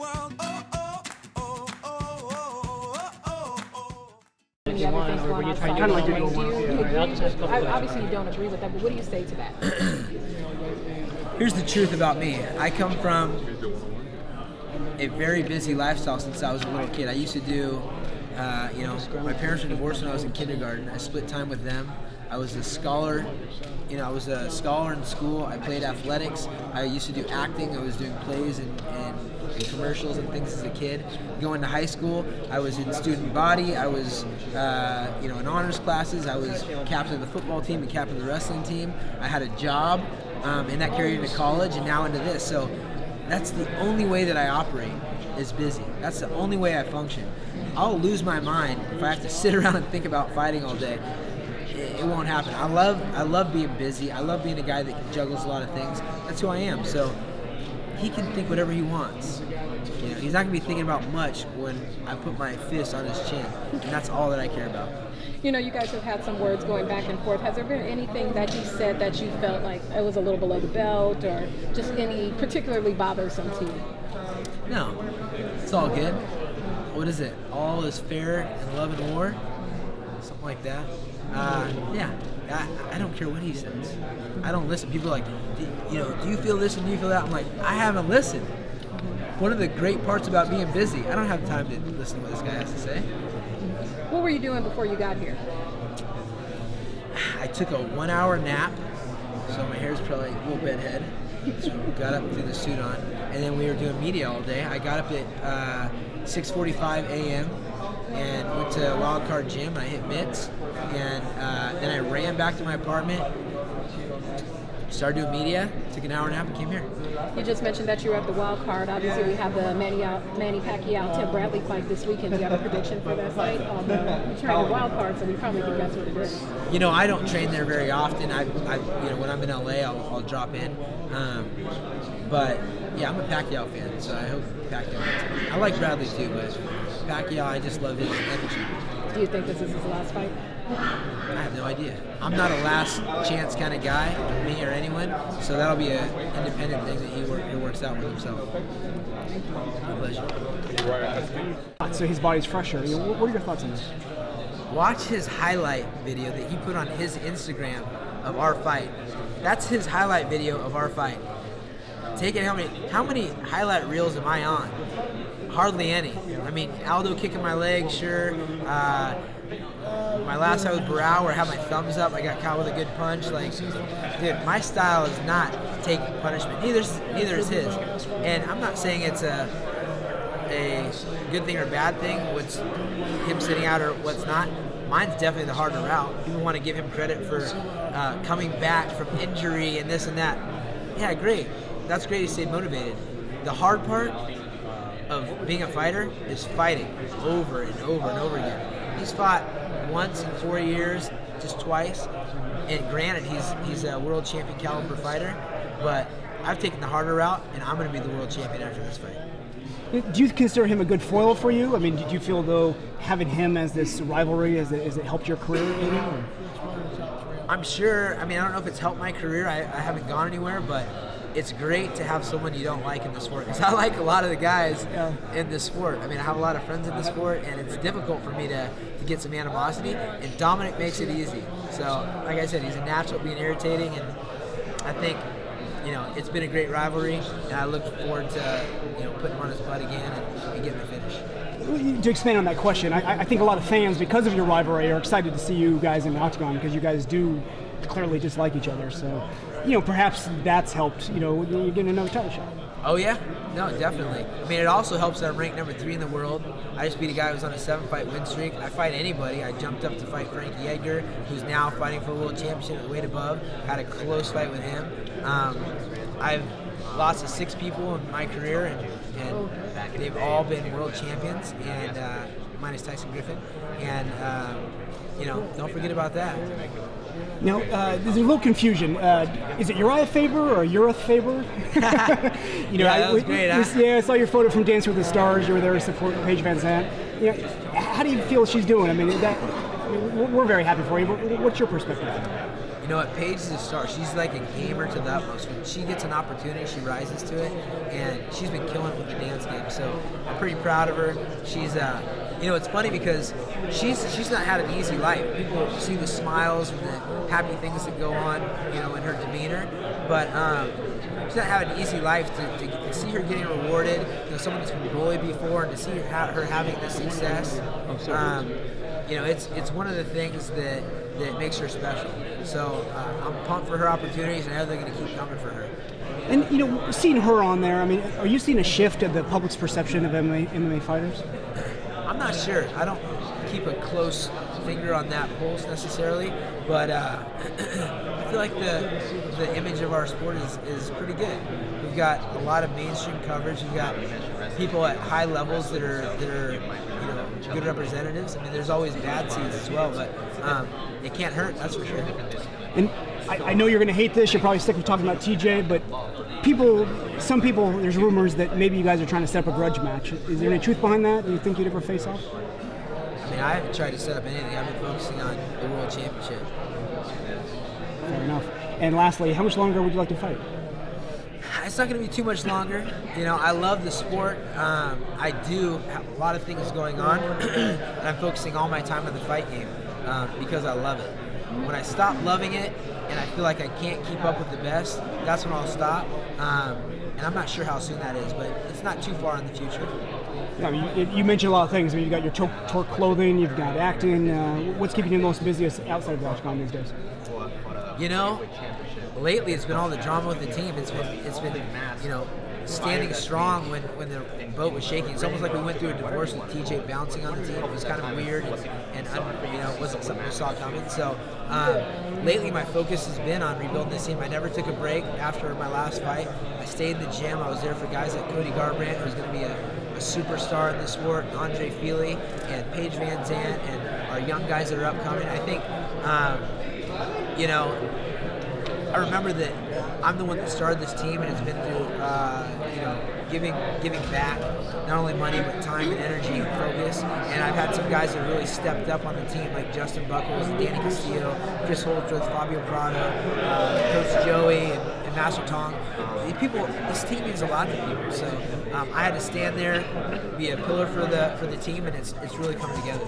world. Oh, oh, oh, oh, oh, oh, oh. Any other things going on? Kind of like you're going Do you agree? on. Obviously, you don't agree with that, but what do you say to that? Here's the truth about me. I come from a very busy lifestyle since I was a little kid. I used to do, my parents were divorced when I was in kindergarten. I split time with them. I was a scholar. I was a scholar in school. I played athletics. I used to do acting. I was doing plays and commercials and things as a kid. Going to high school, I was in student body. I was, in honors classes. I was captain of the football team and captain of the wrestling team. I had a job, and that carried into college and now into this. So that's the only way that I operate, is busy. That's the only way I function. I'll lose my mind if I have to sit around and think about fighting all day. It won't happen. I love being busy. I love being a guy that juggles a lot of things. That's who I am. So he can think whatever he wants. He's not gonna be thinking about much when I put my fist on his chin, and that's all that I care about. You guys have had some words going back and forth. Has there been anything that you said that you felt like it was a little below the belt, or just any particularly bothersome to you? No, it's all good. What is it? All is fair in love and war? Something like that. I don't care what he says. I don't listen. People are like, do you feel this and do you feel that? I'm like, I haven't listened. One of the great parts about being busy, I don't have time to listen to what this guy has to say. What were you doing before you got here? I took a 1 hour nap, so my hair's probably a little bedhead. So got up, threw the suit on, and then we were doing media all day. I got up at 6:45 a.m. and went to Wildcard Gym, and I hit mitts, and then I ran back to my apartment, started doing media, took an hour nap, and came here. You just mentioned that you were at the wild card. Obviously, we have the Manny Pacquiao Tim Bradley fight this weekend. Do you have a prediction for that fight? Although you train the wild card, so we probably think that's what it is. I don't train there very often. When I'm in LA, I'll drop in. But yeah, I'm a Pacquiao fan, so I hope Pacquiao wins it. I like Bradley too, but Pacquiao, I just love his energy. Do you think this is his last fight? I have no idea. I'm not a last chance kind of guy, me or anyone, so that'll be an independent thing that he works out with himself. My pleasure. So his body's fresher. What are your thoughts on this? Watch his highlight video that he put on his Instagram of our fight. That's his highlight video of our fight. Take it. How many highlight reels am I on? Hardly any. I mean, Aldo kicking my leg, sure. My last fight with Barao, where I had my thumbs up, I got caught with a good punch. Dude, my style is not taking punishment. Neither is his. And I'm not saying it's a good thing or bad thing, what's him sitting out or what's not. Mine's definitely the harder route. People want to give him credit for coming back from injury and this and that. Yeah, great. That's great. He stayed motivated. The hard part of being a fighter is fighting over and over and over again. He's fought once in 4 years, just twice. And granted, he's a world champion caliber fighter, but I've taken the harder route, and I'm going to be the world champion after this fight. Do you consider him a good foil for you? I mean, did you feel, though, having him as this rivalry, has it helped your career maybe? I'm sure. I mean, I don't know if it's helped my career. I haven't gone anywhere, but it's great to have someone you don't like in the sport, because I like a lot of the guys in this sport. I mean, I have a lot of friends in the sport, and it's difficult for me to get some animosity, and Dominic makes it easy. So, like I said, he's a natural at being irritating, and I think, it's been a great rivalry, and I look forward to, putting him on his butt again and getting the finish. To expand on that question, I think a lot of fans, because of your rivalry, are excited to see you guys in the octagon, because you guys do clearly dislike each other. So, perhaps that's helped, you're getting another title shot. Oh, yeah. No, definitely. I mean, it also helps that I'm ranked number 3 in the world. I just beat a guy who was on a 7-fight win streak. I fight anybody. I jumped up to fight Frankie Edgar, who's now fighting for a world championship at weight above. Had a close fight with him. I've lost to 6 people in my career, and they've all been world champions, and minus Tyson Griffin. And, don't forget about that. Now, there's a little confusion. Is it Urijah Faber or Urijah Faber? That was great. I saw your photo from Dance with the Stars. You were there to support Paige VanZant. How do you feel she's doing? I mean, we're very happy for you, but what's your perspective? You know what? Paige is a star. She's like a gamer to the utmost. When she gets an opportunity, she rises to it, and she's been killing it with the dance game. So I'm pretty proud of her. She's, you know, it's funny because she's not had an easy life. People see the smiles and the happy things that go on, you know, in her demeanor, but she's not had an easy life. To see her getting rewarded, you know, someone that's been bullied before, and to see her having the success. You know, it's one of the things that makes her special. So I'm pumped for her opportunities, and I know they're going to keep coming for her. And you know, seeing her on there, I mean, are you seeing a shift of the public's perception of MMA fighters? I'm not sure. I don't keep a close finger on that pulse necessarily, but I feel like the image of our sport is pretty good. We've got a lot of mainstream coverage. We've got people at high levels that are you know, good representatives. I mean, there's always bad seeds as well, but it can't hurt, that's for sure. And I know you're going to hate this. You're probably sick of talking about TJ, but some people, there's rumors that maybe you guys are trying to set up a grudge match. Is there any truth behind that? Do you think you'd ever face off? I mean, I haven't tried to set up anything. I've been focusing on the World Championship. Fair enough. And lastly, how much longer would you like to fight? It's not going to be too much longer. You know, I love the sport. I do have a lot of things going on, and I'm focusing all my time on the fight game because I love it. When I stop loving it and I feel like I can't keep up with the best, that's when I'll stop. And I'm not sure how soon that is, but it's not too far in the future. I mean, you mentioned a lot of things. I mean, you've got your torque clothing, you've got acting. What's keeping you the most busiest outside of the octagon these days? You know, lately it's been all the drama with the team. It's been you know, standing strong when the boat was shaking. It's almost like we went through a divorce with TJ bouncing on the team. It was kind of weird, and you know, it wasn't something we saw coming. So lately my focus has been on rebuilding this team. I never took a break after my last fight. I stayed in the gym. I was there for guys like Cody Garbrandt, who's going to be a superstar in the sport, Andre Feely, and Paige VanZant, and our young guys that are upcoming. I think, you know, I remember that I'm the one that started this team, and it's been through, you know, giving back, not only money, but time and energy and focus. And I've had some guys that really stepped up on the team, like Justin Buckles, Danny Castillo, Chris Holdsworth, Fabio Prado, Coach Joey, and Master Tong. This team means a lot to people. So I had to stand there, be a pillar for the team, and it's really coming together.